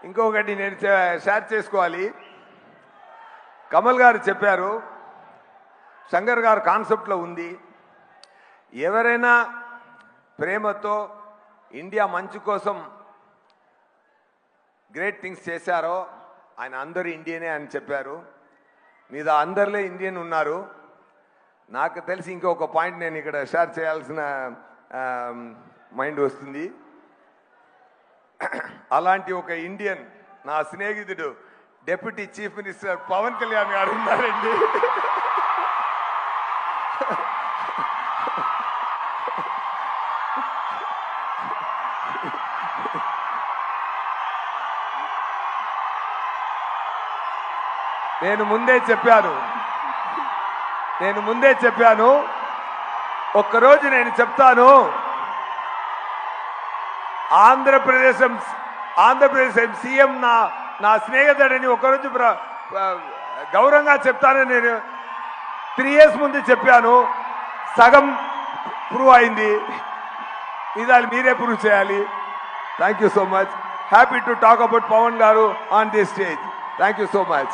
ఇంకొకటి నేను షేర్ చేసుకోవాలి. కమల్ గారు చెప్పారు, శంకర్ గారు కాన్సెప్ట్లో ఉంది, ఎవరైనా ప్రేమతో ఇండియా మంచి కోసం గ్రేట్ థింగ్స్ చేశారో ఆయన అందరూ ఇండియనే అని చెప్పారు. మీద అందరిలో ఇండియన్ ఉన్నారు. నాకు తెలిసి ఇంకొక పాయింట్ నేను ఇక్కడ షేర్ చేయాల్సిన మైండ్ వస్తుంది. అలాంటి ఒక ఇండియన్ నా స్నేహితుడు deputy chief minister Pawan Kalyan garu ఉన్నారండి. నేను ముందే చెప్పాను ఒక్కరోజు నేను చెప్తాను, ఆంధ్రప్రదేశ్ సీఎం నా స్నేహితుడని ఒకరోజు గౌరవంగా చెప్తానని నేను 3 years ముందు చెప్పాను. సగం ప్రూవ్ అయింది, ఇది మీరే ప్రూవ్ చేయాలి. Thank you so much. Happy to talk about Pavan garu on this stage. Thank you so much.